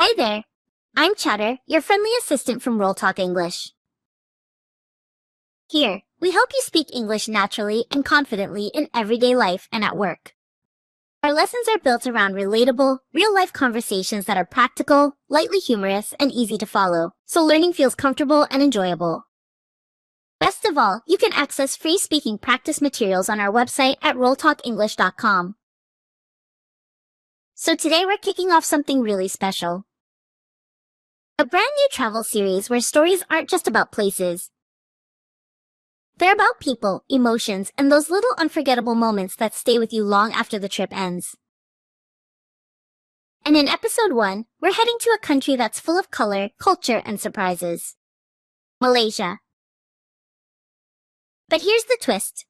Hi there. I'm Chatter, your friendly assistant from Roll Talk English. Here, we help you speak English naturally and confidently in everyday life and at work. Our lessons are built around relatable, real-life conversations that are practical, lightly humorous, and easy to follow, so learning feels comfortable and enjoyable. Best of all, you can access free speaking practice materials on our website at rolltalkenglish.com. So today we're kicking off something really special. A brand new travel series where stories aren't just about places. They're about people, emotions, and those little unforgettable moments that stay with you long after the trip ends. And in episode 1, we're heading to a country that's full of color, culture, and surprises. Malaysia. But here's the twist.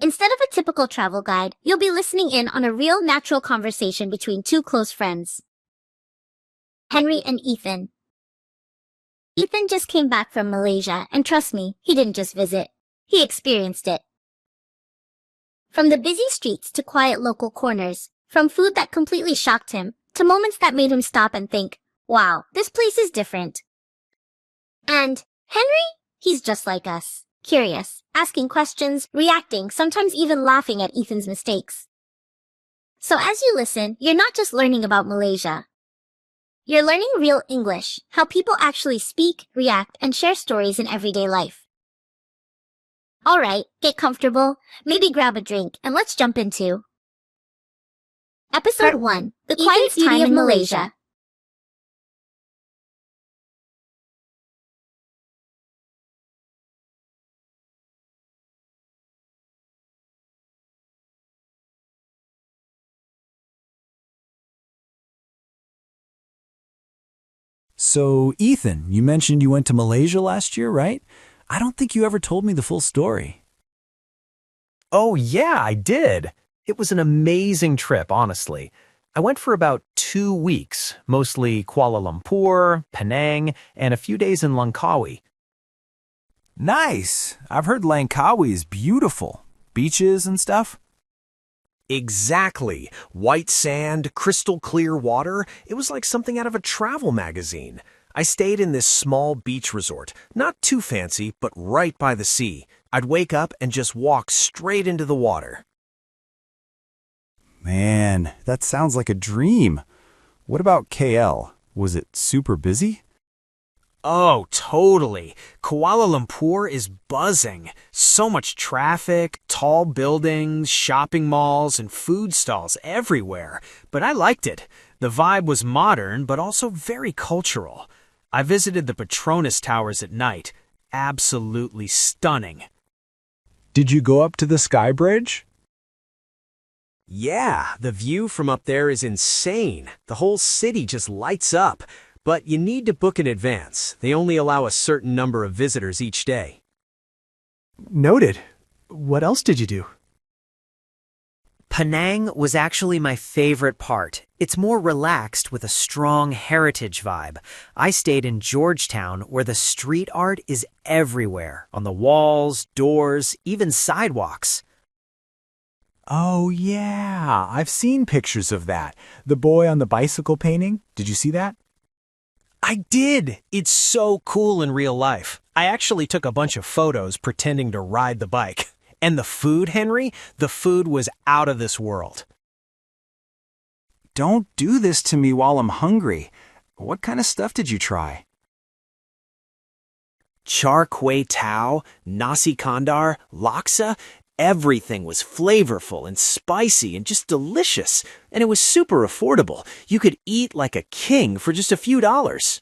Instead of a typical travel guide, you'll be listening in on a real natural conversation between two close friends. Henry and Ethan. Ethan just came back from Malaysia, and trust me, he didn't just visit. He experienced it. From the busy streets to quiet local corners, from food that completely shocked him, to moments that made him stop and think, wow, this place is different. And Henry? He's just like us. Curious, asking questions, reacting, sometimes even laughing at Ethan's mistakes. So as you listen, you're not just learning about Malaysia. You're learning real English, how people actually speak, react, and share stories in everyday life. Alright, get comfortable, maybe grab a drink, and let's jump into Episode 1, The Quiet Time in Malaysia. So, Ethan, you mentioned you went to Malaysia last year, right? I don't think you ever told me the full story. Oh, yeah, I did. It was an amazing trip, honestly. I went for about 2 weeks, mostly Kuala Lumpur, Penang, and a few days in Langkawi. Nice! I've heard Langkawi is beautiful. Beaches and stuff? Exactly. White sand, crystal clear water. It was like something out of a travel magazine. I stayed in this small beach resort, not too fancy, but right by the sea. I'd wake up and just walk straight into the water. Man, that sounds like a dream. What about KL? Was it super busy? Oh, totally. Kuala Lumpur is buzzing. So much traffic, tall buildings, shopping malls, and food stalls everywhere. But I liked it. The vibe was modern, but also very cultural. I visited the Petronas Towers at night. Absolutely stunning. Did you go up to the Sky Bridge? Yeah, the view from up there is insane. The whole city just lights up. But you need to book in advance. They only allow a certain number of visitors each day. Noted. What else did you do? Penang was actually my favorite part. It's more relaxed with a strong heritage vibe. I stayed in Georgetown, where the street art is everywhere, on the walls, doors, even sidewalks. Oh, yeah. I've seen pictures of that. The boy on the bicycle painting. Did you see that? I did! It's so cool in real life. I actually took a bunch of photos pretending to ride the bike. And the food, Henry? The food was out of this world. Don't do this to me while I'm hungry. What kind of stuff did you try? Char kway tao, nasi kandar, laksa. Everything was flavorful and spicy and just delicious. And it was super affordable. You could eat like a king for just a few dollars.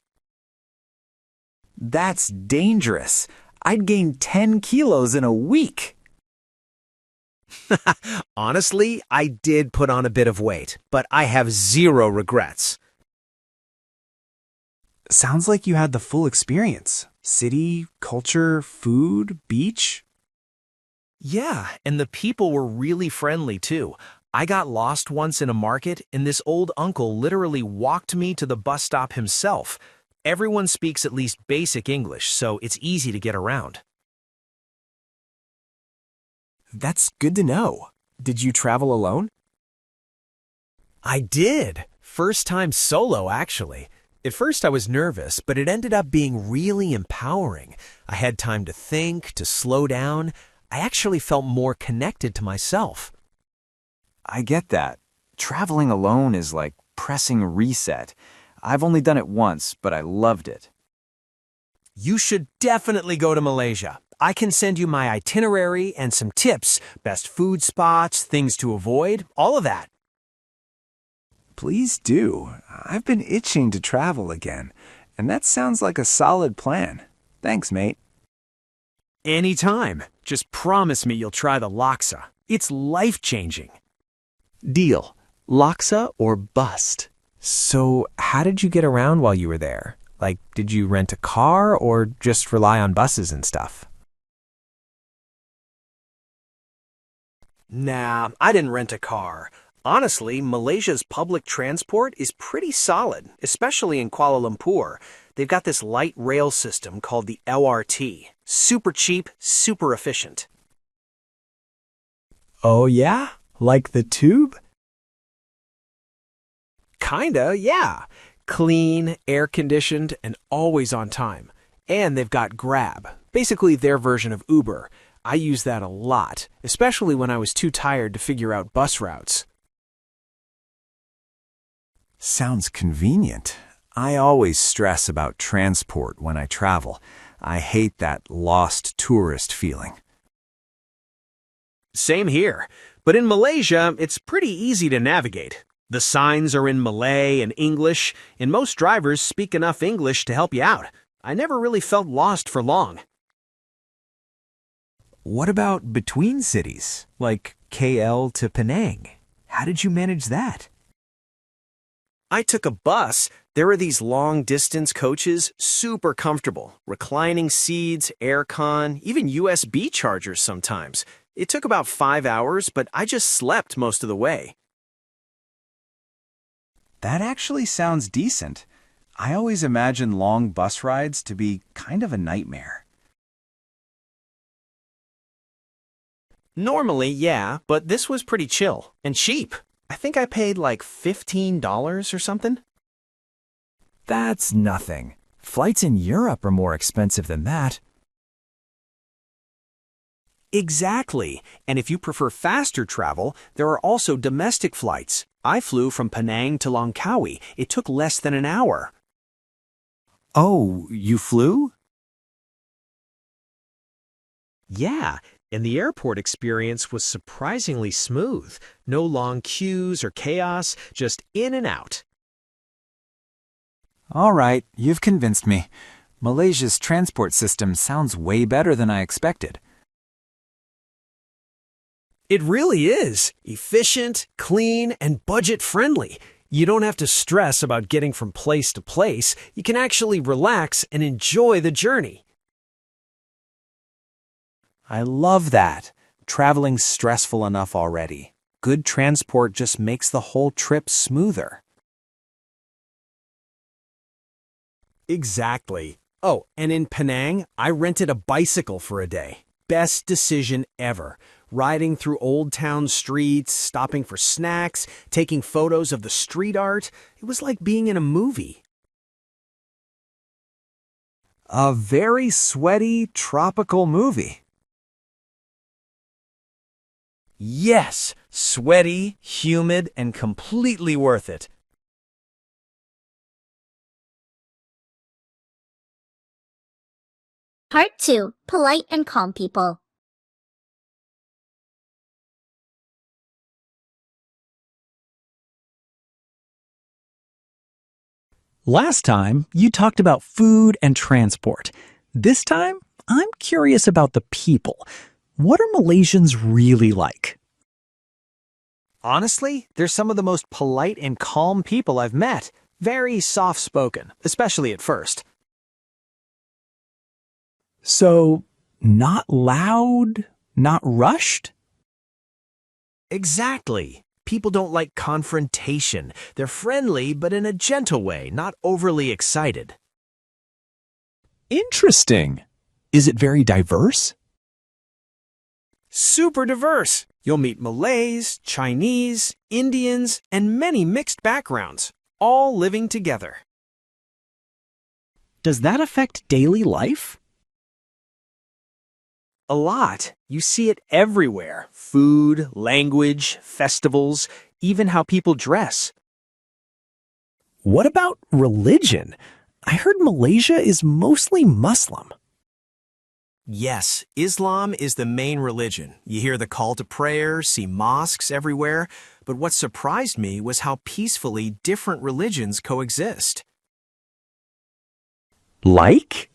That's dangerous. I'd gain 10 kilos in a week. Honestly, I did put on a bit of weight, but I have zero regrets. Sounds like you had the full experience. City, culture, food, beach. Yeah, and the people were really friendly too. I got lost once in a market, and this old uncle literally walked me to the bus stop himself. Everyone speaks at least basic English, so it's easy to get around. That's good to know. Did you travel alone? I did. First time solo, actually. At first I was nervous, but it ended up being really empowering. I had time to think, to slow down. I actually felt more connected to myself. I get that. Traveling alone is like pressing reset. I've only done it once, but I loved it. You should definitely go to Malaysia. I can send you my itinerary and some tips, best food spots, things to avoid, all of that. Please do. I've been itching to travel again, and that sounds like a solid plan. Thanks, mate. Anytime. Just promise me you'll try the laksa. It's life-changing. Deal. Laksa or bust. So, how did you get around while you were there? Like, did you rent a car or just rely on buses and stuff? Nah, I didn't rent a car. Honestly, Malaysia's public transport is pretty solid, especially in Kuala Lumpur. They've got this light rail system called the LRT. Super cheap, super efficient. Oh yeah? Like the tube? Kinda, yeah. Clean, air-conditioned, and always on time. And they've got Grab, basically their version of Uber. I use that a lot, especially when I was too tired to figure out bus routes. Sounds convenient. I always stress about transport when I travel. I hate that lost tourist feeling. Same here. But in Malaysia, it's pretty easy to navigate. The signs are in Malay and English, and most drivers speak enough English to help you out. I never really felt lost for long. What about between cities, like KL to Penang? How did you manage that? I took a bus. There are these long-distance coaches, super comfortable. Reclining seats, aircon, even USB chargers sometimes. It took about 5 hours, but I just slept most of the way. That actually sounds decent. I always imagine long bus rides to be kind of a nightmare. Normally, yeah, but this was pretty chill and cheap. I think I paid like $15 or something. That's nothing. Flights in Europe are more expensive than that. Exactly. And if you prefer faster travel, there are also domestic flights. I flew from Penang to Langkawi. It took less than an hour. Oh, you flew? Yeah, and the airport experience was surprisingly smooth. No long queues or chaos, just in and out. All right, you've convinced me. Malaysia's transport system sounds way better than I expected. It really is. Efficient, clean, and budget-friendly. You don't have to stress about getting from place to place. You can actually relax and enjoy the journey. I love that. Traveling's stressful enough already. Good transport just makes the whole trip smoother. Exactly. Oh, and in Penang, I rented a bicycle for a day. Best decision ever. Riding through old town streets, stopping for snacks, taking photos of the street art. It was like being in a movie. A very sweaty, tropical movie. Yes, sweaty, humid, and completely worth it. Part 2. Polite and calm people. Last time, you talked about food and transport. This time, I'm curious about the people. What are Malaysians really like? Honestly, they're some of the most polite and calm people I've met. Very soft-spoken, especially at first. So, not loud, not rushed? Exactly. People don't like confrontation. They're friendly, but in a gentle way, not overly excited. Interesting. Is it very diverse? Super diverse. You'll meet Malays, Chinese, Indians, and many mixed backgrounds, all living together. Does that affect daily life? A lot. You see it everywhere. Food, language, festivals, even how people dress. What about religion? I heard Malaysia is mostly Muslim. Yes, Islam is the main religion. You hear the call to prayer, see mosques everywhere, but what surprised me was how peacefully different religions coexist. Like?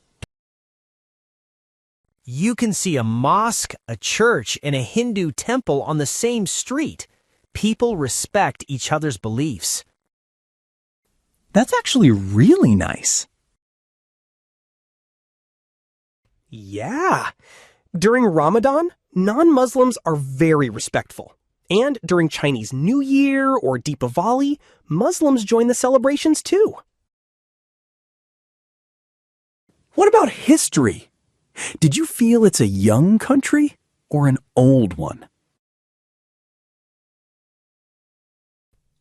You can see a mosque, a church, and a Hindu temple on the same street. People respect each other's beliefs. That's actually really nice. Yeah. During Ramadan, non-Muslims are very respectful. And during Chinese New Year or Deepavali, Muslims join the celebrations too. What about history? Did you feel it's a young country or an old one?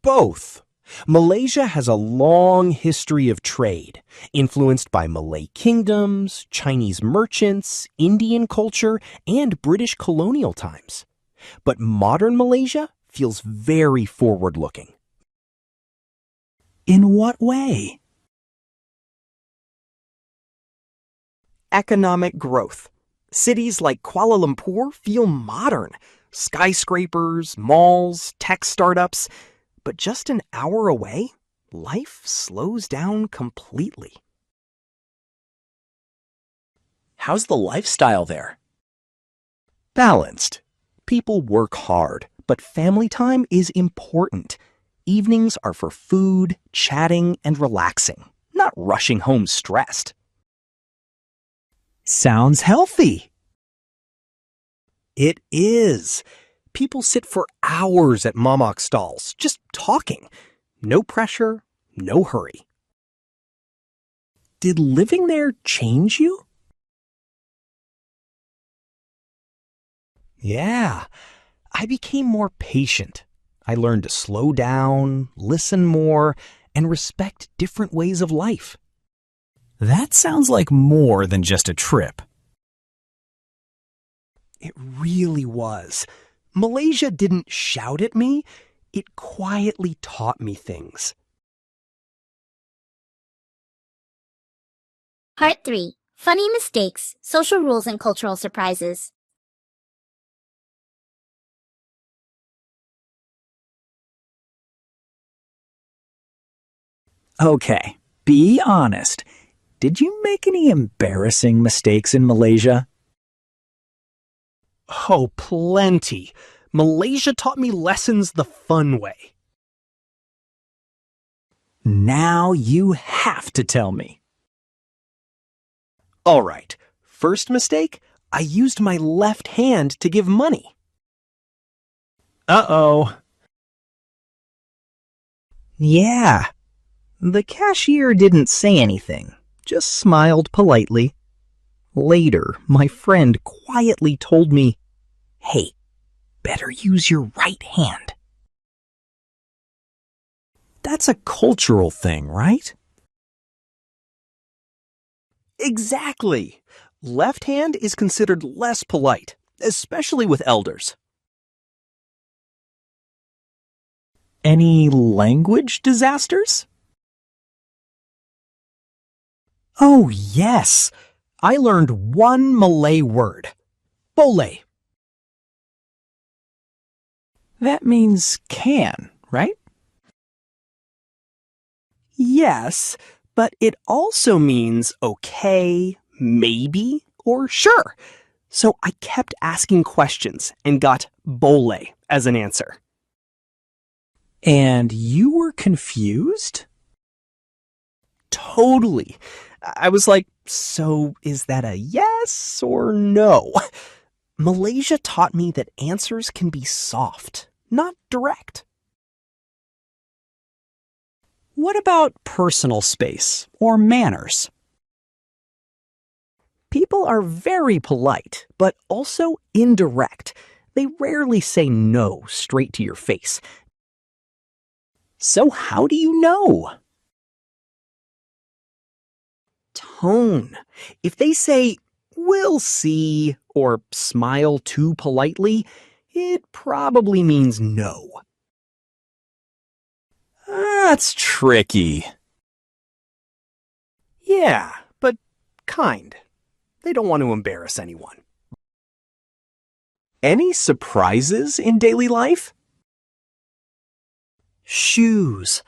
Both. Malaysia has a long history of trade, influenced by Malay kingdoms, Chinese merchants, Indian culture, and British colonial times. But modern Malaysia feels very forward-looking. In what way? Economic growth. Cities like Kuala Lumpur feel modern. Skyscrapers, malls, tech startups. But just an hour away, life slows down completely. How's the lifestyle there? Balanced. People work hard, but family time is important. Evenings are for food, chatting, and relaxing, not rushing home stressed. Sounds healthy. It is. People sit for hours at mamak stalls, just talking. No pressure, no hurry. Did living there change you? Yeah, I became more patient. I learned to slow down, listen more, and respect different ways of life. That sounds like more than just a trip. It really was. Malaysia didn't shout at me, it quietly taught me things. Part 3. Funny mistakes, social rules, and cultural surprises. Okay, be honest. Did you make any embarrassing mistakes in Malaysia? Oh, plenty. Malaysia taught me lessons the fun way. Now you have to tell me. All right, first mistake, I used my left hand to give money. Uh-oh. Yeah. The cashier didn't say anything, just smiled politely. Later, my friend quietly told me, "Hey, better use your right hand." That's a cultural thing, right? Exactly. Left hand is considered less polite, especially with elders. Any language disasters? Oh, yes. I learned one Malay word. Boleh. That means can, right? Yes, but it also means okay, maybe, or sure. So I kept asking questions and got boleh as an answer. And you were confused? Totally. I was like, so is that a yes or no? Malaysia taught me that answers can be soft, not direct. What about personal space or manners? People are very polite, but also indirect. They rarely say no straight to your face. So how do you know? tone. If they say, "We'll see," or smile too politely, it probably means no. That's tricky. Yeah, but kind. They don't want to embarrass anyone. Any surprises in daily life? Shoes.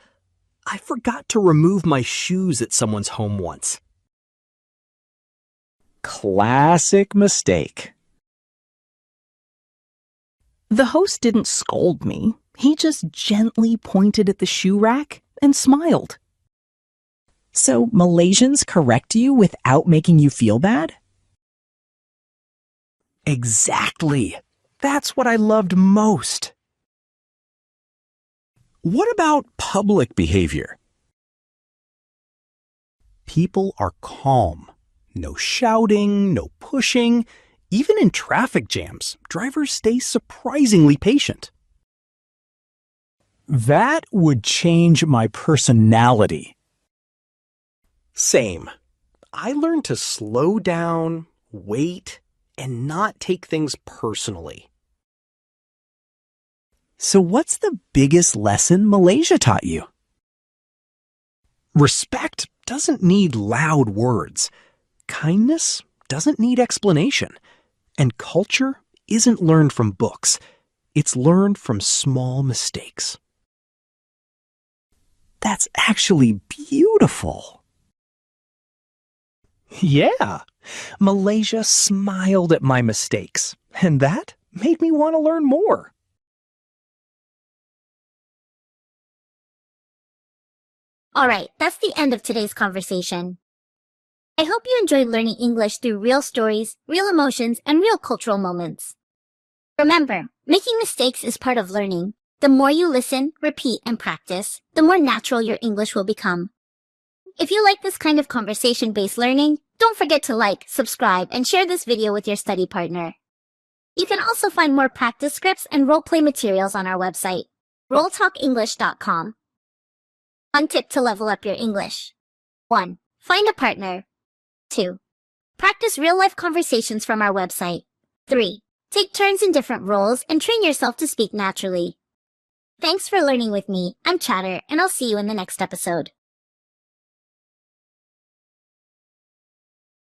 I forgot to remove my shoes at someone's home once. Classic mistake. The host didn't scold me. He just gently pointed at the shoe rack and smiled. So Malaysians correct you without making you feel bad? Exactly. That's what I loved most. What about public behavior? People are calm. No shouting, no pushing. Even in traffic jams, drivers stay surprisingly patient. That would change my personality. Same. I learned to slow down, wait, and not take things personally. So what's the biggest lesson Malaysia taught you? Respect doesn't need loud words. Kindness doesn't need explanation. And culture isn't learned from books. It's learned from small mistakes. That's actually beautiful. Yeah, Malaysia smiled at my mistakes, and that made me want to learn more. Alright, that's the end of today's conversation. I hope you enjoyed learning English through real stories, real emotions, and real cultural moments. Remember, making mistakes is part of learning. The more you listen, repeat, and practice, the more natural your English will become. If you like this kind of conversation-based learning, don't forget to like, subscribe, and share this video with your study partner. You can also find more practice scripts and role-play materials on our website, rolltalkenglish.com. One tip to level up your English. 1. Find a partner. 2. Practice real-life conversations from our website. 3. Take turns in different roles and train yourself to speak naturally. Thanks for learning with me. I'm Chatter, and I'll see you in the next episode.